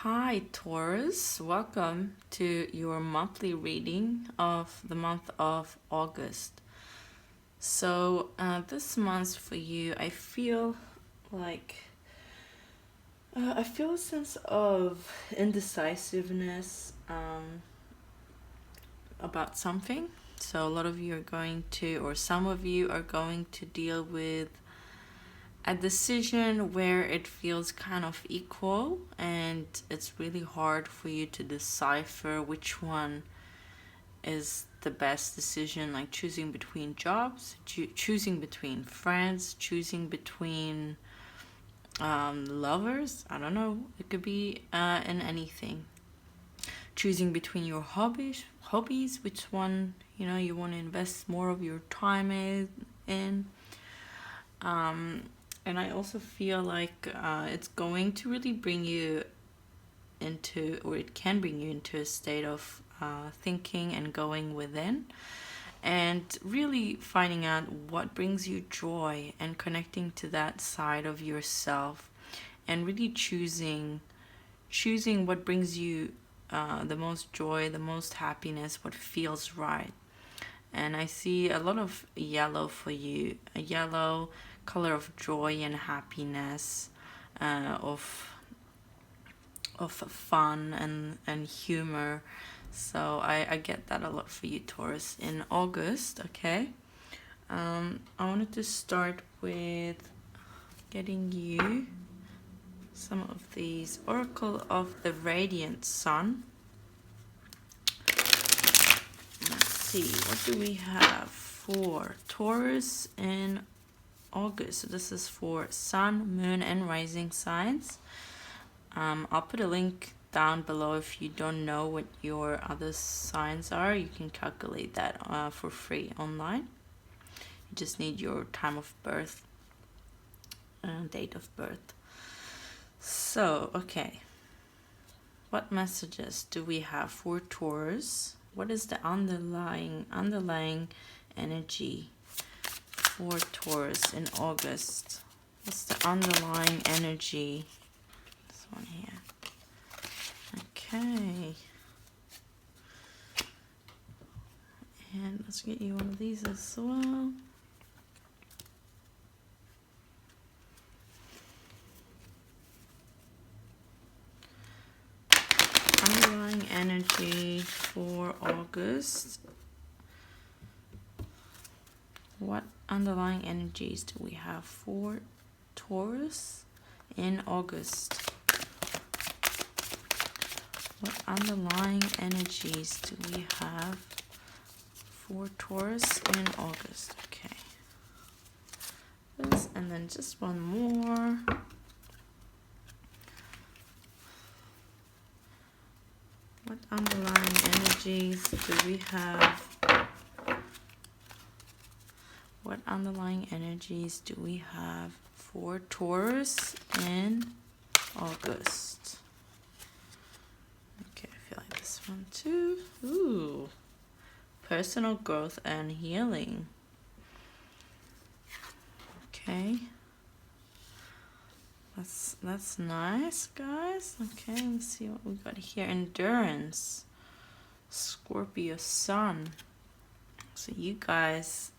Hi Taurus, welcome to your monthly reading of the month of August. So this month for you, I feel like I feel a sense of indecisiveness about something. So a lot of you are going to, or some of you are going to deal with a decision where it feels kind of equal and it's really hard for you to decipher which one is the best decision, like choosing between jobs, choosing between friends, choosing between lovers. I don't know, it could be in anything. Choosing between your hobbies, which one you want to invest more of your time in. And I also feel like it's going to really bring you into, or it can bring you into a state of thinking and going within and really finding out what brings you joy and connecting to that side of yourself and really choosing what brings you the most joy, the most happiness, what feels right. And I see a lot of yellow for you, a yellow color of joy and happiness, of fun and humor. So I get that a lot for you, Taurus, in August. Okay, I wanted to start with getting you some of these Oracle of the Radiant Sun. Let's see, what do we have for Taurus in August? So this is for Sun, Moon, and Rising signs. I'll put a link down below. If you don't know what your other signs are, you can calculate that for free online. You just need your time of birth and date of birth. So, okay. What messages do we have for Taurus? What is the underlying energy for Taurus in August? What's the underlying energy? This one here. Okay. And let's get you one of these as well. Underlying energy for August. What underlying energies do we have for Taurus in August? What underlying energies do we have for Taurus in August? Okay. This, and then just one more. What underlying energies do we have? What underlying energies do we have for Taurus in August? Okay, I feel like this one too. Ooh, personal growth and healing. Okay. That's nice, guys. Okay, let's see what we got here. Endurance. Scorpio Sun. So you guys,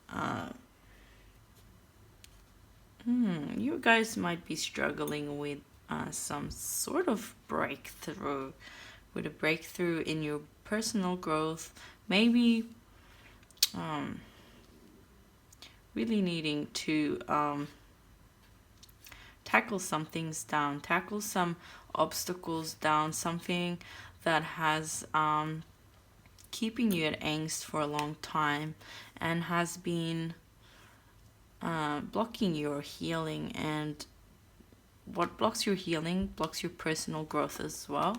you guys might be struggling with some sort of breakthrough, with a breakthrough in your personal growth. Maybe really needing to tackle some things down, tackle some obstacles down, something that has keeping you at angst for a long time and has been blocking your healing. And what blocks your healing blocks your personal growth as well.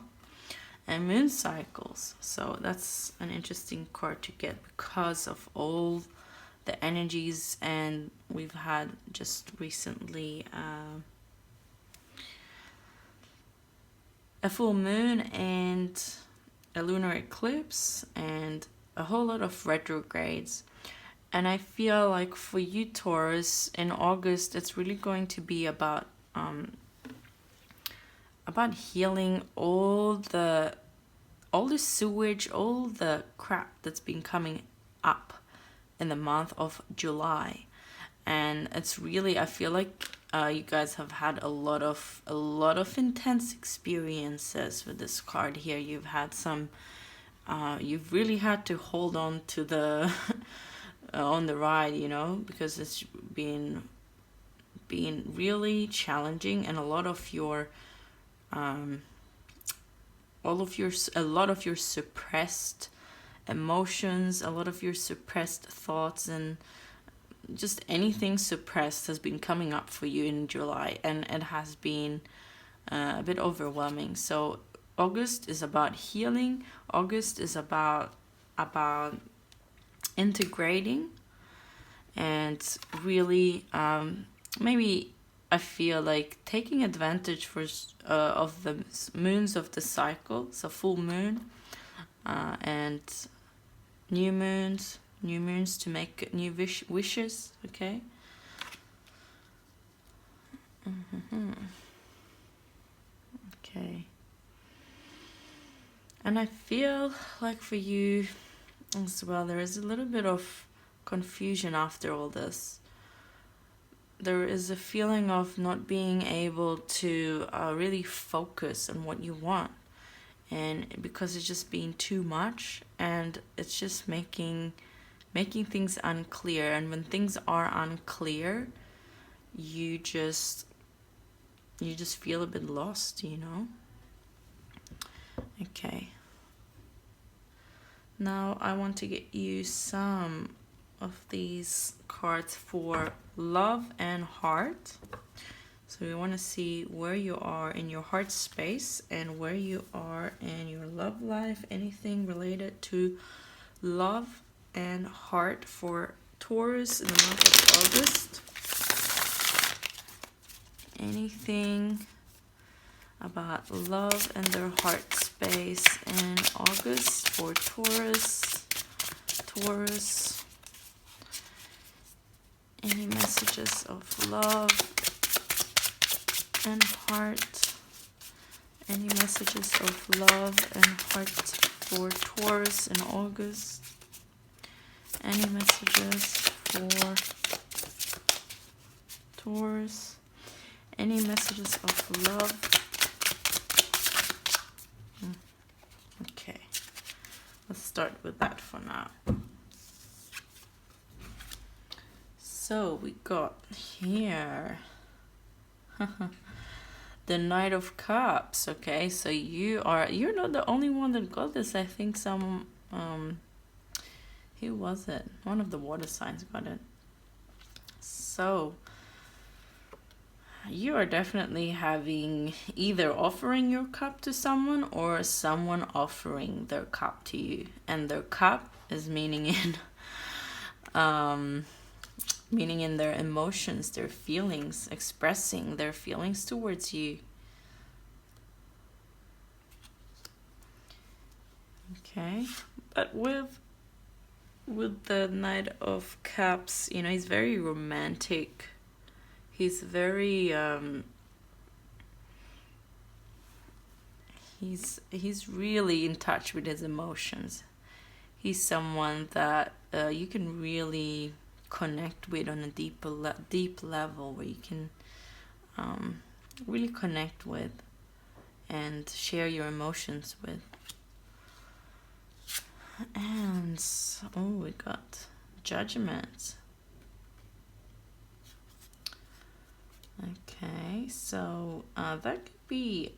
And moon cycles, so that's an interesting card to get because of all the energies. And we've had just recently a full moon and a lunar eclipse and a whole lot of retrogrades. And I feel like for you, Taurus, in August, it's really going to be about about healing all the sewage, all the crap that's been coming up in the month of July. And it's really, I feel like you guys have had a lot of intense experiences with this card here. You've had some you've really had to hold on to the on the ride, you know, because it's been really challenging, and a lot of your suppressed emotions, a lot of your suppressed thoughts, and just anything suppressed has been coming up for you in July, and it has been a bit overwhelming. So August is about healing. August is about integrating, and really maybe I feel like taking advantage of the moons of the cycle, so full moon and new moons to make new wishes, okay? Okay. And I feel like for you as well, there is a little bit of confusion after all this. There is a feeling of not being able to really focus on what you want, and because it's just being too much, and it's just making things unclear. And when things are unclear, you just feel a bit lost, you know. Okay, now I want to get you some of these cards for love and heart. So we want to see where you are in your heart space and where you are in your love life, anything related to love and heart for Taurus in the month of August. Anything about love and their heart space in August for Taurus. Any messages of love and heart? Any messages of love and heart for Taurus in August? Any messages for Taurus? Any messages of love? Okay, let's start with that for now. So we got here the Knight of Cups. Okay, so you're not the only one that got this. I think some who was it? One of the water signs got it. So you are definitely having either offering your cup to someone or someone offering their cup to you, and their cup is meaning in their emotions, their feelings, expressing their feelings towards you. Okay, but with the Knight of Cups, you know, he's very romantic. He's very he's really in touch with his emotions. He's someone that you can really connect with on a deep level, where you can really connect with and share your emotions with. And we got Judgment. Okay, so that could be,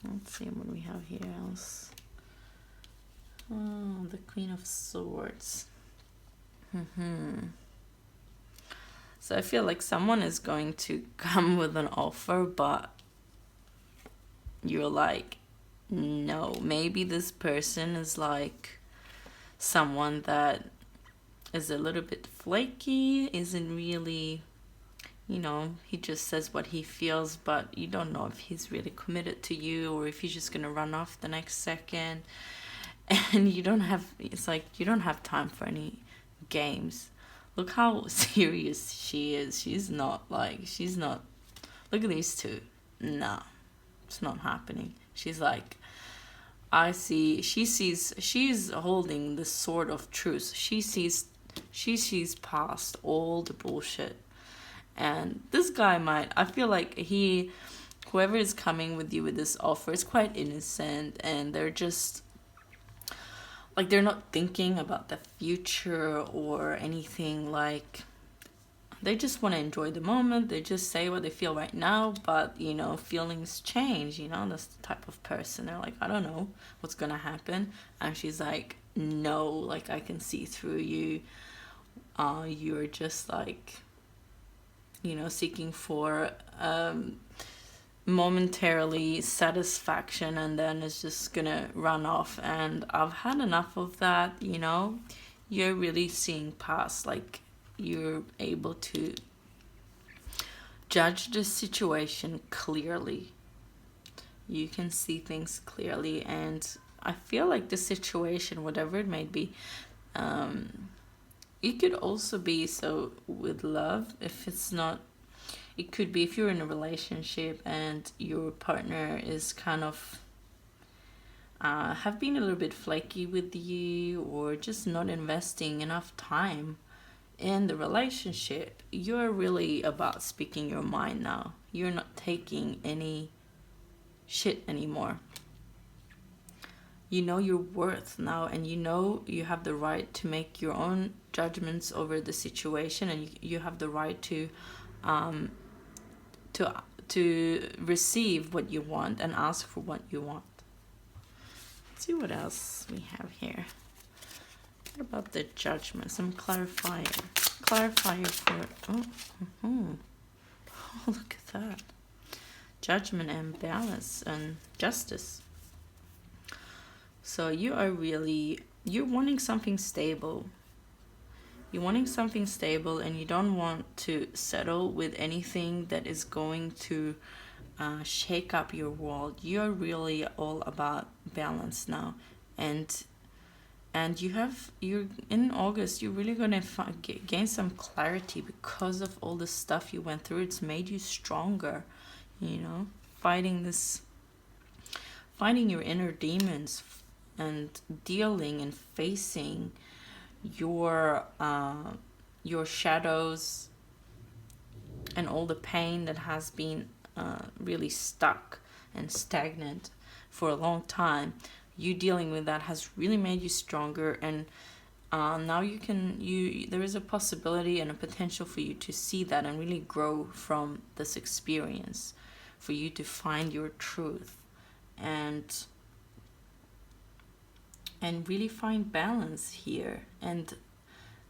let's see what we have here else. Oh, the Queen of Swords. So I feel like someone is going to come with an offer, but you're like, no. Maybe this person is like someone that is a little bit flaky, isn't really, you know, he just says what he feels, but you don't know if he's really committed to you or if he's just gonna run off the next second. And you don't have time for any games. Look how serious she is. She's not, look at these two. No, It's not happening. She's like, I see, she's holding this sword of truth. She sees past all the bullshit. And this guy might, I feel like whoever is coming with you with this offer is quite innocent, and they're just like, they're not thinking about the future or anything. Like, they just want to enjoy the moment. They just say what they feel right now, but you know, feelings change. You know, that's the type of person. They're like, I don't know what's gonna happen. And she's like, no, like, I can see through you. You're just like, you know, seeking for momentarily satisfaction, and then it's just gonna run off. And I've had enough of that. You know, you're really seeing past, like, you're able to judge the situation clearly. You can see things clearly, and I feel like the situation, whatever it may be, it could also be so with love. If it's not, it could be if you're in a relationship and your partner is kind of have been a little bit flaky with you, or just not investing enough time in the relationship. You're really about speaking your mind now. You're not taking any shit anymore. You know your worth now, and you know you have the right to make your own judgments over the situation, and you have the right to receive what you want and ask for what you want. Let's see what else we have here. What about the judgment? Some clarifier for oh, look at that. Judgment and balance and justice. So you're wanting something stable. You're wanting something stable, and you don't want to settle with anything that is going to shake up your world. You're really all about balance now, and you're in August. You're really gonna gain some clarity because of all the stuff you went through. It's made you stronger. You know, fighting your inner demons, and dealing and facing your shadows and all the pain that has been really stuck and stagnant for a long time. You dealing with that has really made you stronger, and now there is a possibility and a potential for you to see that and really grow from this experience, for you to find your truth and really find balance here, and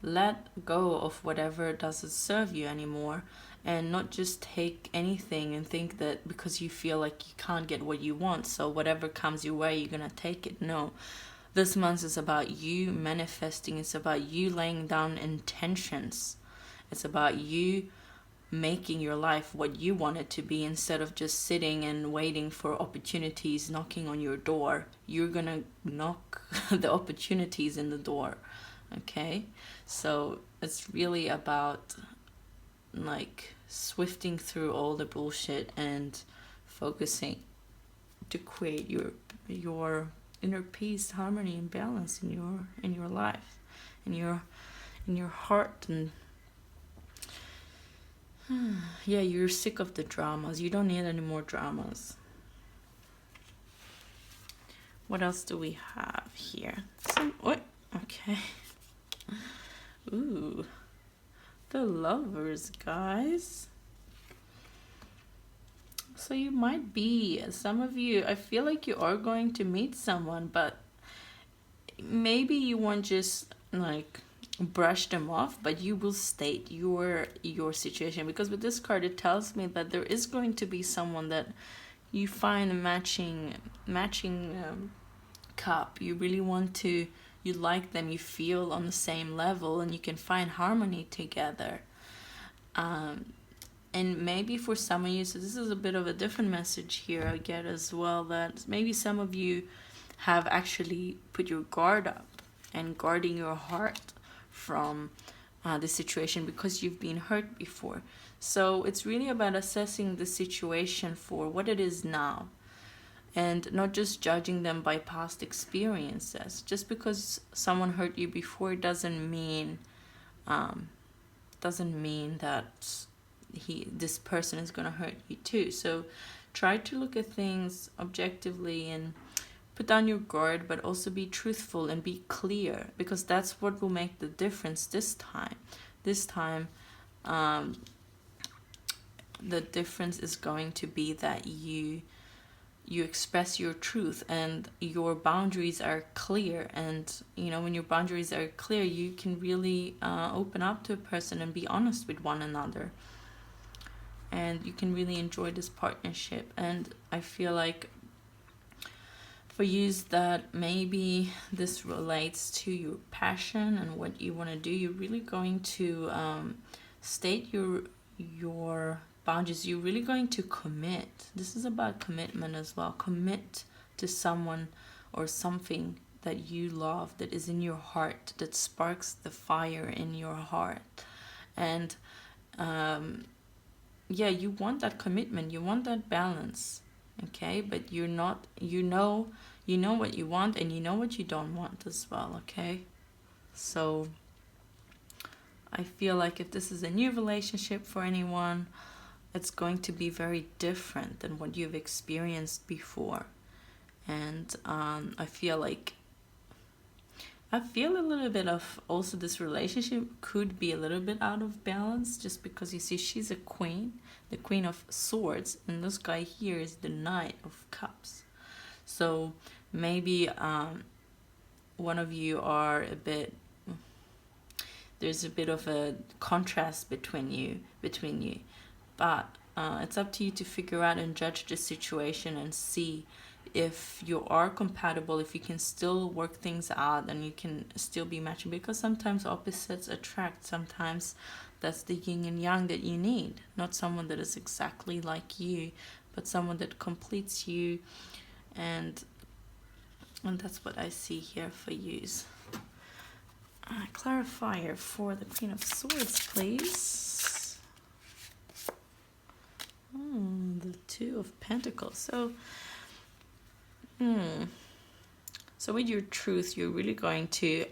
let go of whatever doesn't serve you anymore, and not just take anything and think that because you feel like you can't get what you want, so whatever comes your way, you're gonna take it. No, this month is about you manifesting. It's about you laying down intentions. It's about you making your life what you want it to be, instead of just sitting and waiting for opportunities knocking on your door. You're gonna knock the opportunities in the door. Okay, so it's really about like swifting through all the bullshit and focusing to create your inner peace, harmony, and balance in your life, in your heart. And yeah, you're sick of the dramas. You don't need any more dramas. What else do we have here? Okay. Ooh, the Lovers, guys. So you might be, some of you, I feel like you are going to meet someone, but maybe you won't just like brush them off, but you will state your situation, because with this card it tells me that there is going to be someone that you find a matching cup. You really want to, you like them, you feel on the same level, and you can find harmony together. And maybe for some of you, so this is a bit of a different message here I get as well, that maybe some of you have actually put your guard up and guarding your heart from the situation because you've been hurt before. So it's really about assessing the situation for what it is now. and not just judging them by past experiences. Just because someone hurt you before doesn't mean that this person is going to hurt you too. So try to look at things objectively and put down your guard, but also be truthful and be clear, because that's what will make the difference this time. This time, the difference is going to be that you express your truth and your boundaries are clear. And when your boundaries are clear, you can really open up to a person and be honest with one another, and you can really enjoy this partnership. And I feel like for you that maybe this relates to your passion and what you want to do, you're really going to state your boundaries. You're really going to commit. This is about commitment as well. Commit to someone or something that you love, that is in your heart, that sparks the fire in your heart. And you want that commitment, you want that balance, okay? But you're not, you know what you want, and you know what you don't want as well, okay? So I feel like if this is a new relationship for anyone, it's going to be very different than what you've experienced before. And I feel a little bit of also this relationship could be a little bit out of balance, just because you see she's a queen, the Queen of Swords, and this guy here is the Knight of Cups. So maybe one of you are there's a bit of a contrast between you, but it's up to you to figure out and judge the situation and see if you are compatible, if you can still work things out and you can still be matching, because sometimes opposites attract. Sometimes that's the yin and yang that you need, not someone that is exactly like you, but someone that completes you. And that's what I see here for you. Clarifier for the Queen of Swords, please. The Two of Pentacles. So with your truth, you're really going to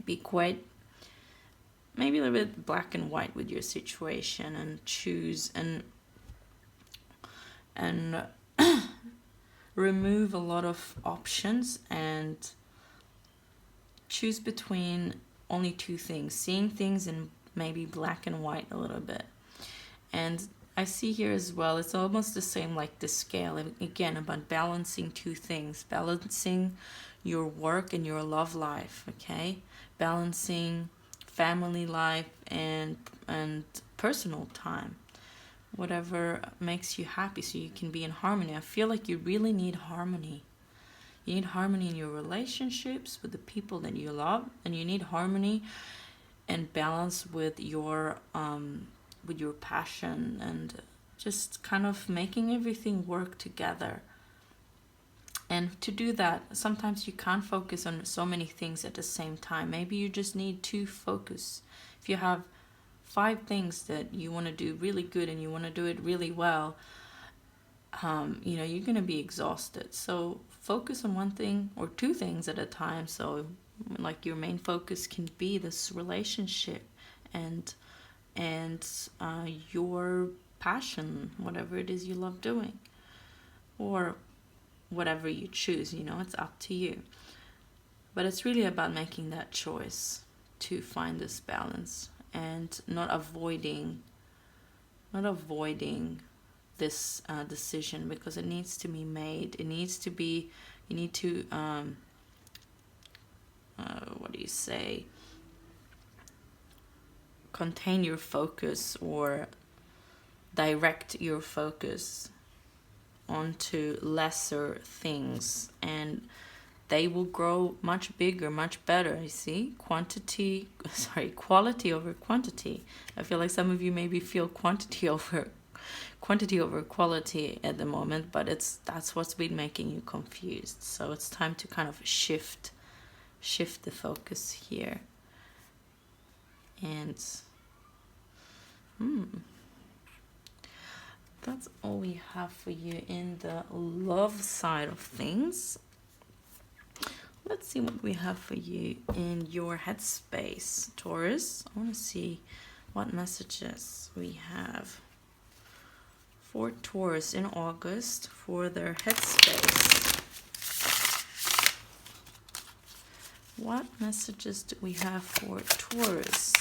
be quite, maybe a little bit black and white with your situation, and choose and remove a lot of options and choose between only two things, seeing things in maybe black and white a little bit. And I see here as well, it's almost the same like the scale, again, about balancing two things, balancing your work and your love life, okay? Balancing family life and personal time, whatever makes you happy, so you can be in harmony. I feel like you really need harmony. You need harmony in your relationships with the people that you love, and you need harmony and balance with your passion, and just kind of making everything work together. And to do that, sometimes you can't focus on so many things at the same time. Maybe you just need to focus. If you have 5 things that you want to do really good and you want to do it really well, you're going to be exhausted. So focus on one thing or 2 things at a time. So like your main focus can be this relationship and your passion, whatever it is you love doing, or whatever you choose, it's up to you. But it's really about making that choice to find this balance, and not avoiding this decision, because it needs to be made. It needs to be, you need to contain your focus, or direct your focus onto lesser things, and they will grow much bigger, much better. You see, quality over quantity. I feel like some of you maybe feel quantity over quality at the moment, but that's what's been making you confused. So it's time to kind of shift the focus here. And that's all we have for you in the love side of things. Let's see what we have for you in your headspace, Taurus. I want to see what messages we have for Taurus in August for their headspace. What messages do we have for Taurus,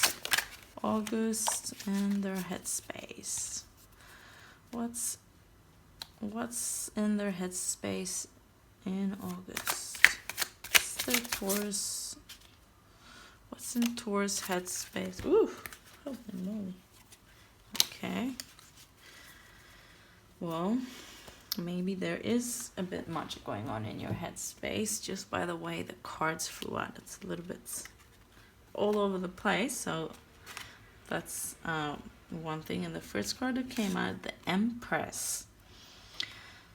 August, and their headspace? What's in their headspace in August? What's in Taurus headspace? Ooh, holy moly. Okay. Well, maybe there is a bit much going on in your headspace just by the way the cards flew out. It's a little bit all over the place, so that's one thing. And the first card that came out, the Empress.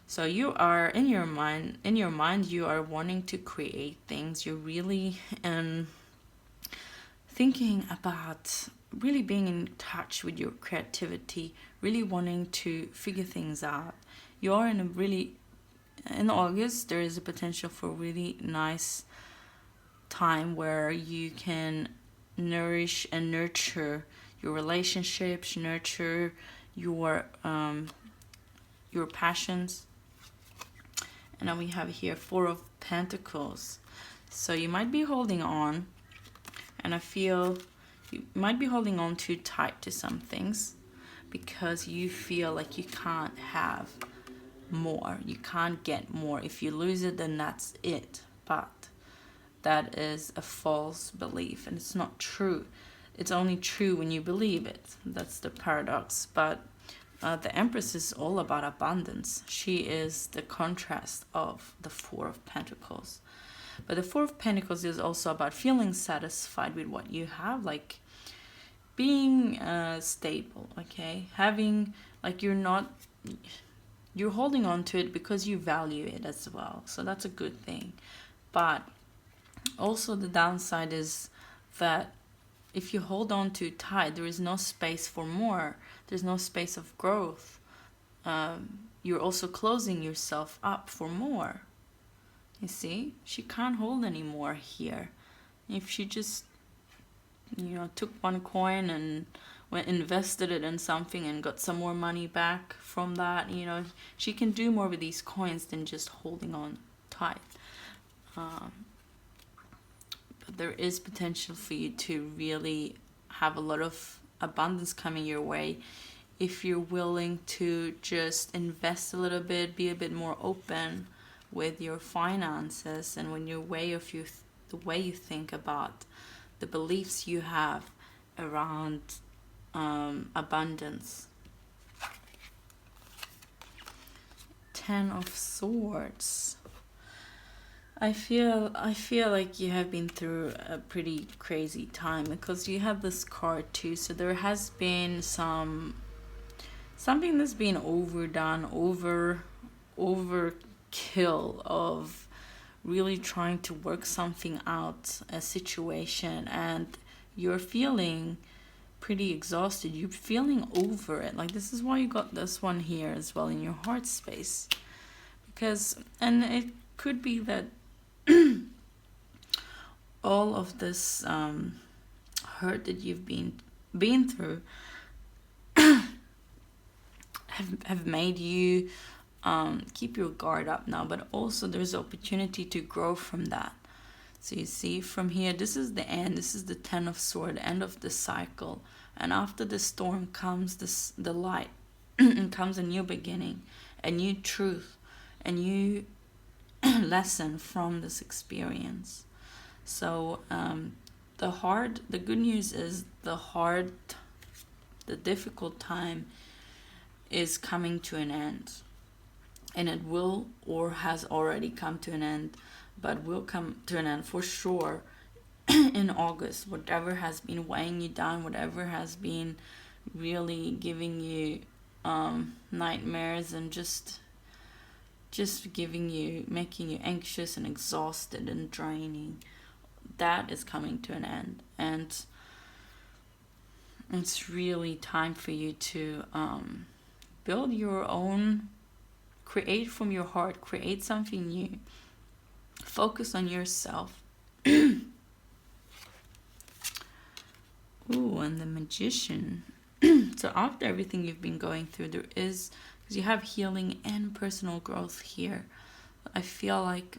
So you are in your mind you are wanting to create things. You're really thinking about really being in touch with your creativity, really wanting to figure things out. You are in August, there is a potential for a really nice time where you can nourish and nurture your relationships, nurture your passions. And then we have here Four of Pentacles. So you might be holding on, and I feel you might be holding on too tight to some things because you feel like you can't have more. You can't get more. If you lose it, then that's it. But that is a false belief, and it's not true. It's only true when you believe it. That's the paradox. But the Empress is all about abundance. She is the contrast of the Four of Pentacles. But the Four of Pentacles is also about feeling satisfied with what you have, like being stable, okay? Having, like, you're holding on to it because you value it as well. So that's a good thing. But also the downside is that if you hold on too tight, there is no space for more. There's no space of growth. You're also closing yourself up for more. You see, she can't hold anymore here. If she just, took one coin and invested it in something and got some more money back from that, she can do more with these coins than just holding on tight. But there is potential for you to really have a lot of abundance coming your way if you're willing to just invest a little bit, be a bit more open with your finances, and when the way you think about the beliefs you have around abundance. Ten of Swords. I feel like you have been through a pretty crazy time because you have this card too. So there has been something that's been overdone, overkill of really trying to work something out, a situation, and you're feeling pretty exhausted. You're feeling over it. Like, this is why you got this one here as well in your heart space. And it could be that all of this hurt that you've been through have made you keep your guard up now, but also there's opportunity to grow from that. So you see from here, this is the end. This is the Ten of Swords, end of the cycle. And after the storm comes the light, and comes a new beginning, a new truth, a new lesson from this experience. So the good news is the difficult time is coming to an end, and it will, or has already come to an end, but will come to an end for sure in August. Whatever has been weighing you down, whatever has been really giving you nightmares and just making you anxious and exhausted and draining, that is coming to an end. And it's really time for you to build your own, create from your heart, create something new, focus on yourself. Ooh, and the Magician. So after everything you've been going through, there is, because you have healing and personal growth here, I feel like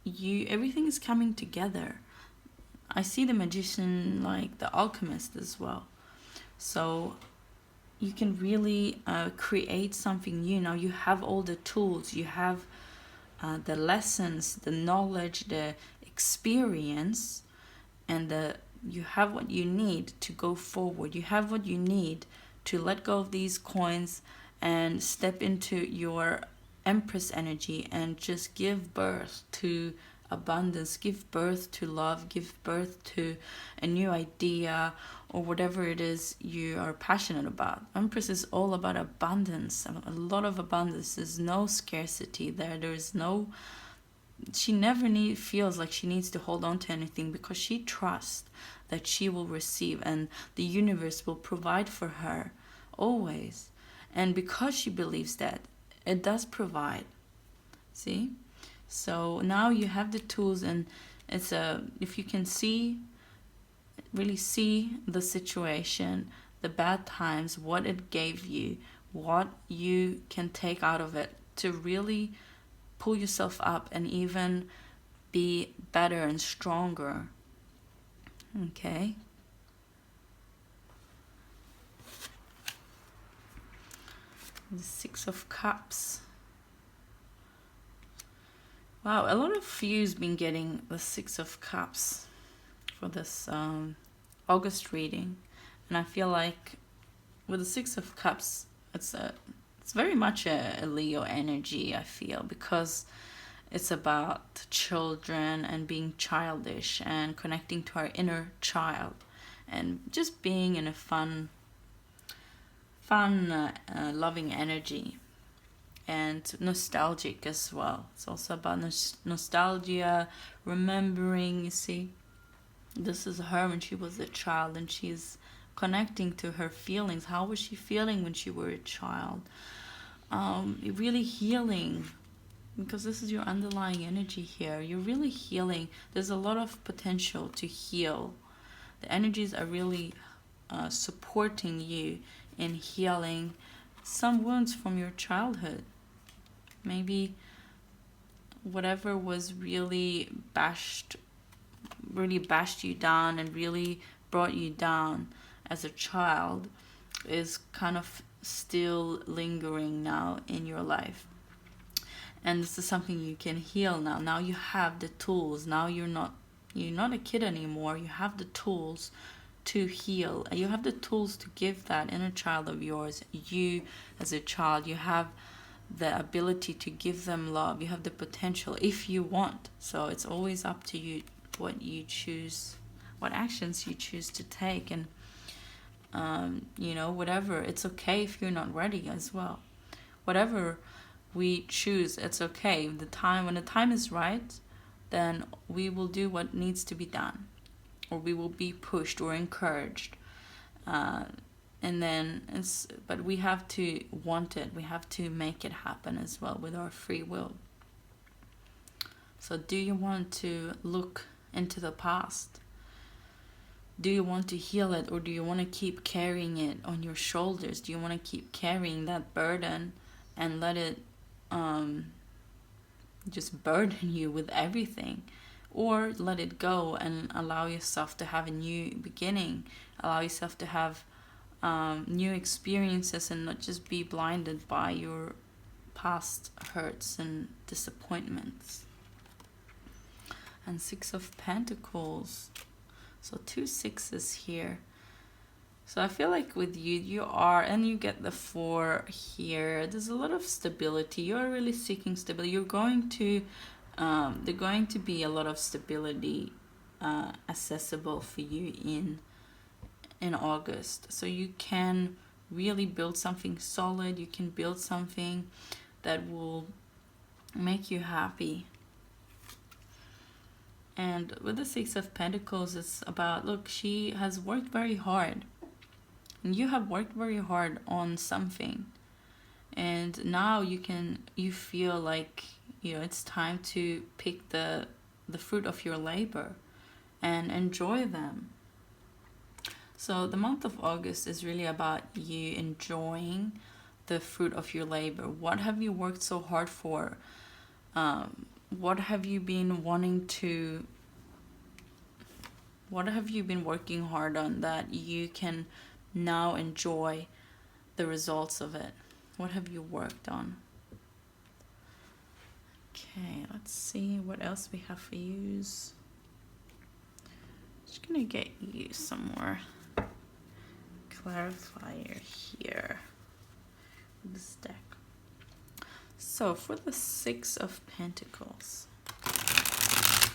everything is coming together. I see the Magician like the alchemist as well. So you can really create something new. Now you have all the tools, you have the lessons, the knowledge, the experience, and you have what you need to go forward. You have what you need to let go of these coins and step into your Empress energy and just give birth to abundance, give birth to love, give birth to a new idea or whatever it is you are passionate about. Empress is all about abundance, a lot of abundance. There's no scarcity there. There's no, she never feels like she needs to hold on to anything, because she trusts that she will receive and the universe will provide for her always. And because she believes that, it does provide. See? So now you have the tools, and it's if you can really see the situation, the bad times, what it gave you, what you can take out of it to really pull yourself up and even be better and stronger. Okay. The Six of Cups. Wow, a lot of you've been getting the Six of Cups for this August reading, and I feel like with the Six of Cups, it's very much a Leo energy, I feel, because it's about children and being childish and connecting to our inner child and just being in a fun, loving energy. And nostalgic as well. It's also about nostalgia, remembering. You see, this is her when she was a child, and she's connecting to her feelings. How was she feeling when she were a child? Really healing, because this is your underlying energy here. You're really healing. There's a lot of potential to heal. The energies are really supporting you in healing some wounds from your childhood. Maybe whatever was really bashed you down and really brought you down as a child is kind of still lingering now in your life. And this is something you can heal now. Now you have the tools. Now you're not a kid anymore. You have the tools to heal. You have the tools to give that inner child of yours. You as a child, you have the ability to give them love. You have the potential if you want. So it's always up to you what you choose, what actions you choose to take. And whatever, it's okay if you're not ready as well. Whatever we choose, it's okay. When the time is right, then we will do what needs to be done, or we will be pushed or encouraged. But we have to want it. We have to make it happen as well with our free will. So do you want to look into the past? Do you want to heal it, or do you want to keep carrying it on your shoulders? Do you want to keep carrying that burden and let it just burden you with everything? Or let it go and allow yourself to have a new beginning, allow yourself to have new experiences and not just be blinded by your past hurts and disappointments. And Six of Pentacles. So 2 sixes here. So I feel like with you are, and you get the 4 here, there's a lot of stability. You're really seeking stability. You're going to there's going to be a lot of stability accessible for you in August. So you can really build something solid. You can build something that will make you happy. And with the Six of Pentacles, it's about, look, she has worked very hard. you have worked very hard on something, and now you feel like, you know, it's time to pick the fruit of your labor and enjoy them. So the month of August is really about you enjoying the fruit of your labor. What have you worked so hard for? What have you been working hard on that you can now enjoy the results of it? What have you worked on? Okay, let's see what else we have for yous. Just gonna get you some more clarifier here with this deck. So for the Six of Pentacles,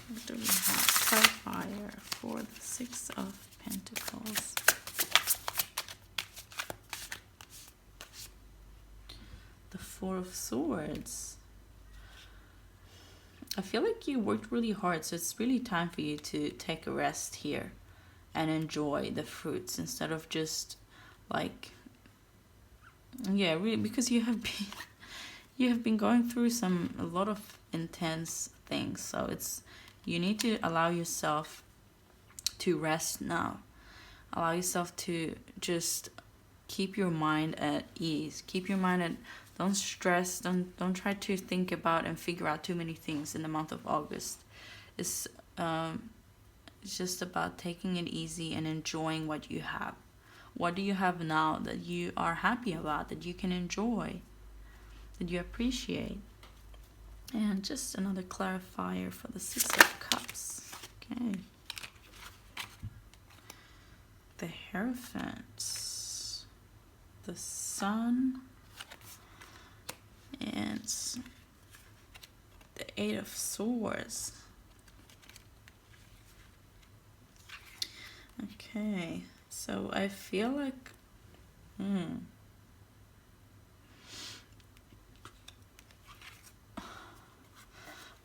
what do we have? Clarifier for the Six of Pentacles. The Four of Swords. I feel like you worked really hard, so it's really time for you to take a rest here and enjoy the fruits instead of just like, yeah, really, because you have been going through a lot of intense things. So you need to allow yourself to rest now. Allow yourself to just keep your mind at ease. Keep your mind at, don't stress, don't try to think about and figure out too many things in the month of August. It's just about taking it easy and enjoying what you have. What do you have now that you are happy about, that you can enjoy, that you appreciate? And just another clarifier for the Six of Cups. Okay. The Hierophant, the Sun, and the Eight of Swords. Okay, so I feel like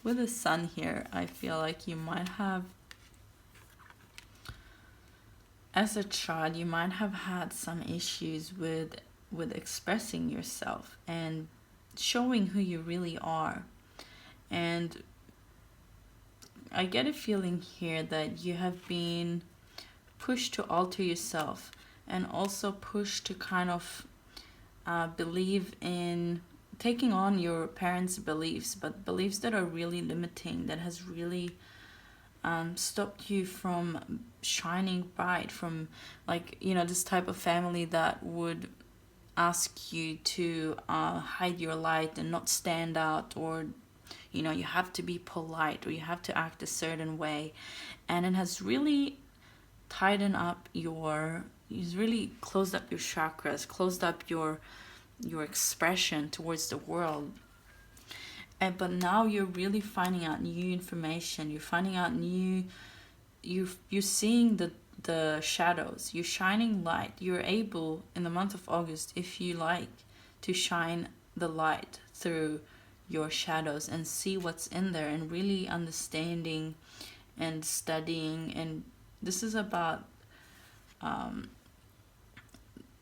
with the Sun here, I feel like you might have, as a child, you might have had some issues with expressing yourself and showing who you really are. And I get a feeling here that you have been pushed to alter yourself, and also pushed to kind of believe in taking on your parents' beliefs, but beliefs that are really limiting, that has really stopped you from shining bright, from, like, you know, this type of family that would ask you to hide your light and not stand out, or, you know, you have to be polite, or you have to act a certain way. And it has really tightened up it's really closed up your chakras, closed up your expression towards the world. But now you're really finding out new information. You're finding out you're seeing the shadows. You're shining light. You're able, in the month of August, if you like, to shine the light through your shadows and see what's in there, and really understanding and studying. And this is about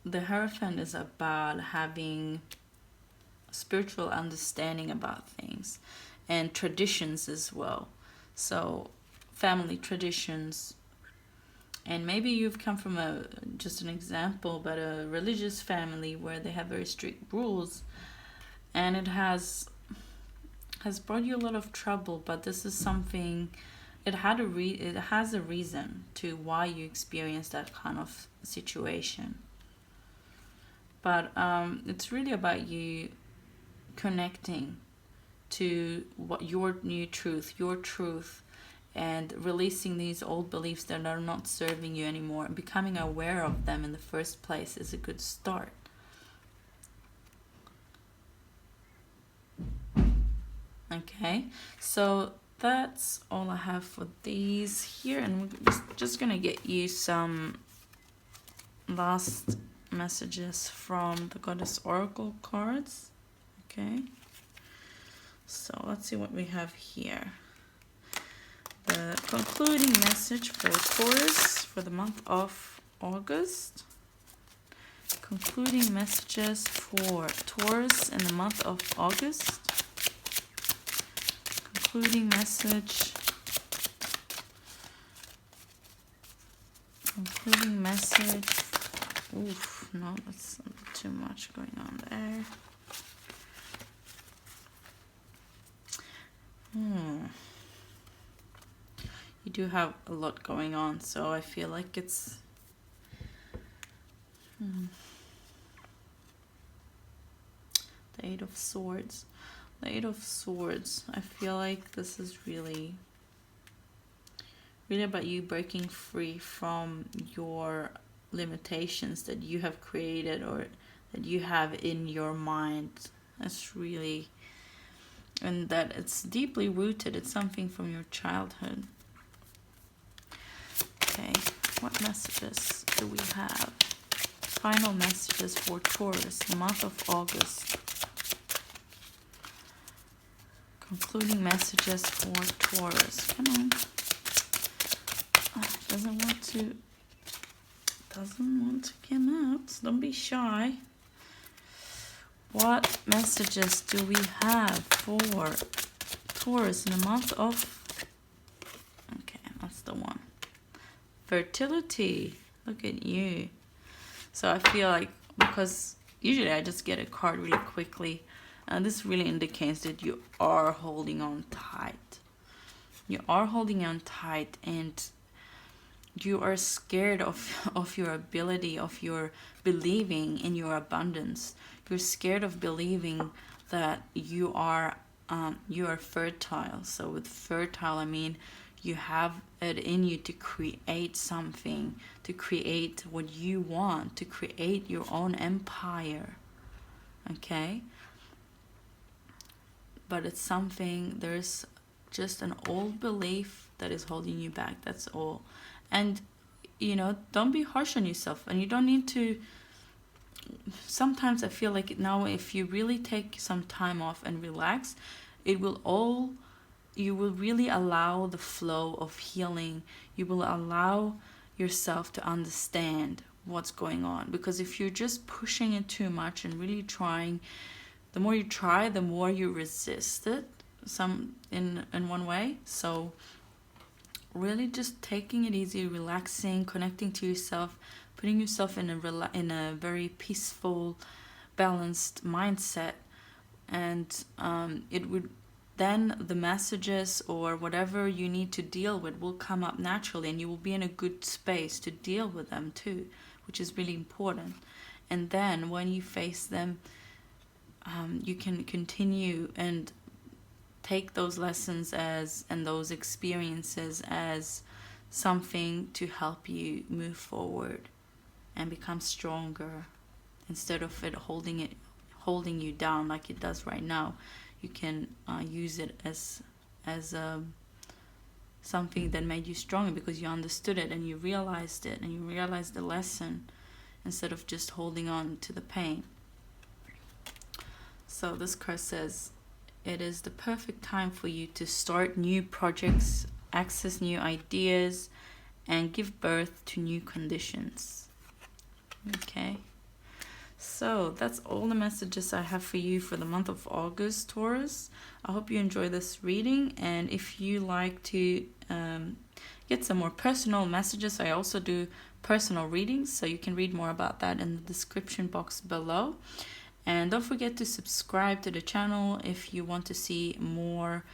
the Hierophant is about having spiritual understanding about things, and traditions as well. So family traditions, and maybe you've come from just an example, but a religious family where they have very strict rules, and it has brought you a lot of trouble. But this is something, it has a reason to why you experienced that kind of situation. But it's really about you connecting to what your new truth, and releasing these old beliefs that are not serving you anymore. And becoming aware of them in the first place is a good start. Okay, so that's all I have for these here, and we're just gonna get you some last messages from the Goddess Oracle cards. Okay, so let's see what we have here. The concluding message for Taurus for the month of August. Concluding messages for Taurus in the month of August. Concluding message. Concluding message. Oof, no, that's too much going on there. You do have a lot going on, so I feel like it's the Eight of Swords. The Eight of Swords. I feel like this is really about you breaking free from your limitations that you have created or that you have in your mind. That's really, and that it's deeply rooted. It's something from your childhood. Okay, what messages do we have? Final messages for Taurus, the month of August. Concluding messages for Taurus. Come on. Oh, doesn't want to come out. Don't be shy. What messages do we have for Taurus in the month of... Okay, that's the one. Fertility. Look at you. So I feel like, because usually I just get a card really quickly, and this really indicates that you are holding on tight. You are holding on tight, and you are scared of your ability, of your believing in your abundance. You're scared of believing that you are fertile. So with fertile, I mean you have it in you to create something, to create what you want, to create your own empire. Okay? But it's something, there's just an old belief that is holding you back. That's all. And, you know, don't be harsh on yourself. And you don't need to... Sometimes I feel like now if you really take some time off and relax, it will all... You will really allow the flow of healing. You will allow yourself to understand what's going on. Because if you're just pushing it too much and really trying, the more you try, the more you resist it in one way. So really just taking it easy, relaxing, connecting to yourself, putting yourself in a very peaceful, balanced mindset, and it would then the messages or whatever you need to deal with will come up naturally, and you will be in a good space to deal with them too, which is really important. And then when you face them, you can continue and take those lessons and those experiences as something to help you move forward and become stronger, instead of it holding you down like it does right now. You can use it as something that made you stronger, because you understood it and you realized it and you realized the lesson, instead of just holding on to the pain. So this card says, it is the perfect time for you to start new projects, access new ideas, and give birth to new conditions. Okay. So that's all the messages I have for you for the month of August, Taurus. I hope you enjoy this reading, and if you like to get some more personal messages, I also do personal readings, so you can read more about that in the description box below. And don't forget to subscribe to the channel if you want to see more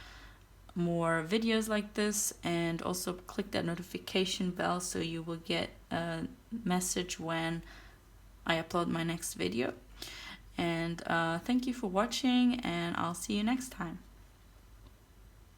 videos like this, and also click that notification bell so you will get a message when I upload my next video. And thank you for watching, and I'll see you next time.